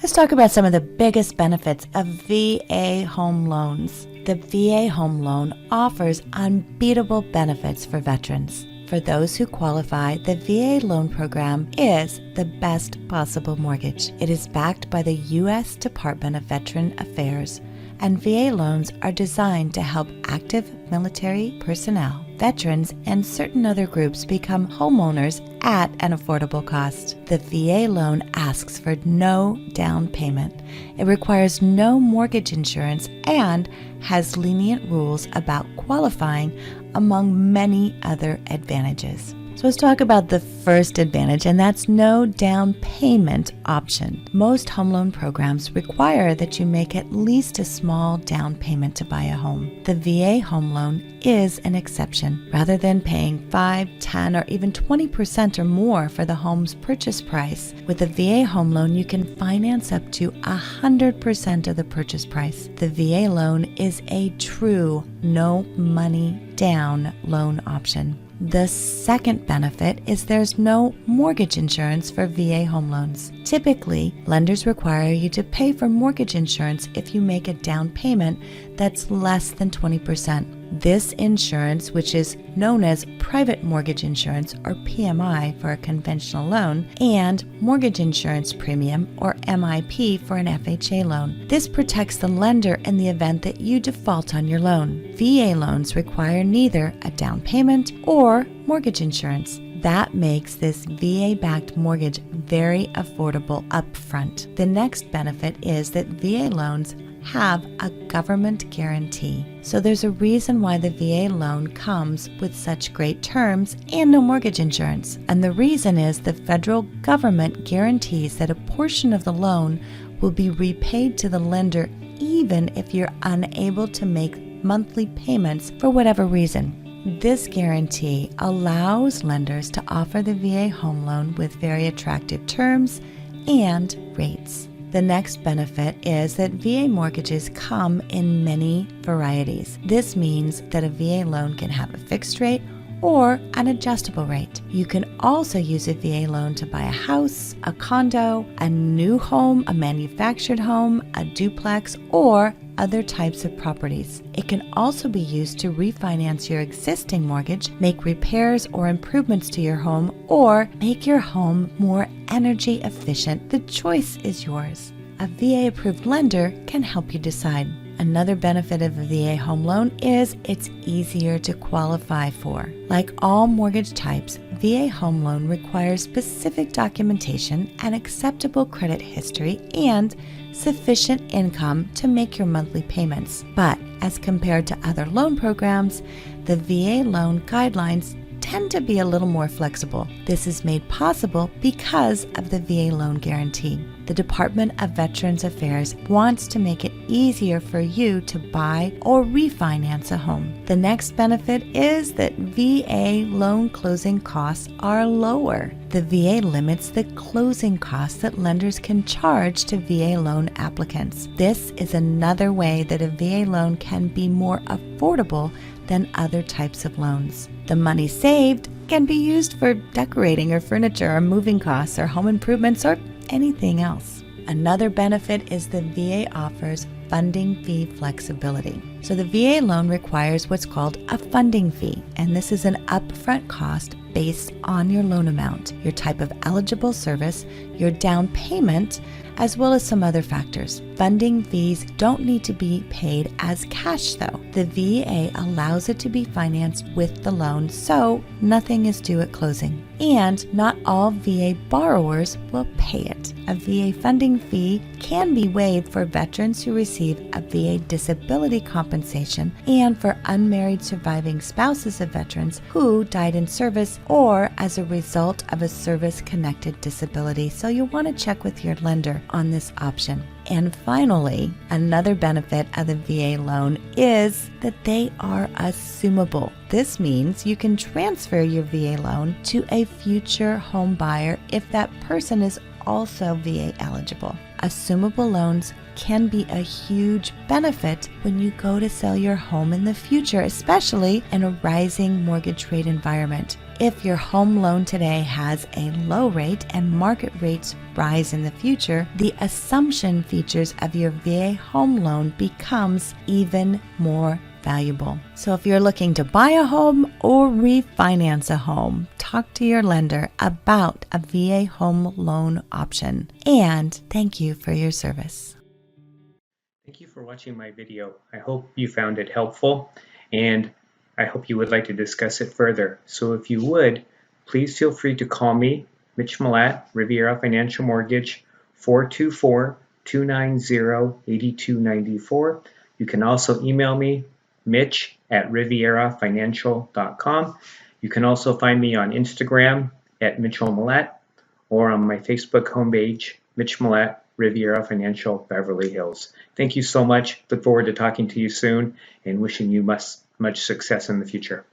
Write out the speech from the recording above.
Let's talk about some of the biggest benefits of VA home loans. The VA home loan offers unbeatable benefits for veterans. For those who qualify, the VA loan program is the best possible mortgage. It is backed by the U.S. Department of Veteran Affairs, and VA loans are designed to help active military personnel, veterans, and certain other groups become homeowners at an affordable cost. The VA loan asks for no down payment. It requires no mortgage insurance and has lenient rules about qualifying, among many other advantages. So let's talk about the first advantage, and that's no down payment option. Most home loan programs require that you make at least a small down payment to buy a home. The VA home loan is an exception. Rather than paying 5, 10, or even 20% or more for the home's purchase price, with a VA home loan you can finance up to 100% of the purchase price. The VA loan is a true no money down loan option. The second benefit is there's no mortgage insurance for VA home loans. Typically, lenders require you to pay for mortgage insurance if you make a down payment that's less than 20%. This insurance, which is known as private mortgage insurance or PMI for a conventional loan, and mortgage insurance premium or MIP for an FHA loan. This protects the lender in the event that you default on your loan. VA loans require neither a down payment or mortgage insurance. That makes this VA-backed mortgage very affordable upfront. The next benefit is that VA loans have a government guarantee. So there's a reason why the VA loan comes with such great terms and no mortgage insurance. And the reason is the federal government guarantees that a portion of the loan will be repaid to the lender even if you're unable to make monthly payments for whatever reason. This guarantee allows lenders to offer the VA home loan with very attractive terms and rates. The next benefit is that VA mortgages come in many varieties. This means that a VA loan can have a fixed rate or an adjustable rate. You can also use a VA loan to buy a house, a condo, a new home, a manufactured home, a duplex, or other types of properties. It can also be used to refinance your existing mortgage, make repairs or improvements to your home, or make your home more energy efficient. The choice is yours. A VA-approved lender can help you decide. Another benefit of a VA home loan is it's easier to qualify for. Like all mortgage types, VA home loan requires specific documentation, an acceptable credit history, and sufficient income to make your monthly payments. But as compared to other loan programs, the VA loan guidelines tend to be a little more flexible. This is made possible because of the VA loan guarantee. The Department of Veterans Affairs wants to make it easier for you to buy or refinance a home. The next benefit is that VA loan closing costs are lower. The VA limits the closing costs that lenders can charge to VA loan applicants. This is another way that a VA loan can be more affordable than other types of loans. The money saved can be used for decorating or furniture or moving costs or home improvements or anything else. Another benefit is the VA offers funding fee flexibility. So the VA loan requires what's called a funding fee, and this is an upfront cost based on your loan amount, your type of eligible service, your down payment, as well as some other factors. Funding fees don't need to be paid as cash though. The VA allows it to be financed with the loan, so nothing is due at closing. And not all VA borrowers will pay it. A VA funding fee can be waived for veterans who receive a VA disability compensation and for unmarried surviving spouses of veterans who died in service or as a result of a service-connected disability. So you'll want to check with your lender on this option. And finally, another benefit of the VA loan is that they are assumable. This means you can transfer your VA loan to a future home buyer if that person is also VA eligible. Assumable loans can be a huge benefit when you go to sell your home in the future, especially in a rising mortgage rate environment. if your home loan today has a low rate and market rates rise in the future, the assumption features of your VA home loan becomes even more valuable. So if you're looking to buy a home or refinance a home, talk to your lender about a VA home loan option. And thank you for your service. Thank you for watching my video. I hope you found it helpful, and I hope you would like to discuss it further. So if you would, please feel free to call me, Mitch Milat, Riviera Financial Mortgage, 424-290-8294. You can also email me, mitch@rivierafinancial.com. You can also find me on Instagram at Mitchell Milat, or on my Facebook homepage, Mitch Milat, Riviera Financial, Beverly Hills. Thank you so much. Look forward to talking to you soon and wishing you much success in the future.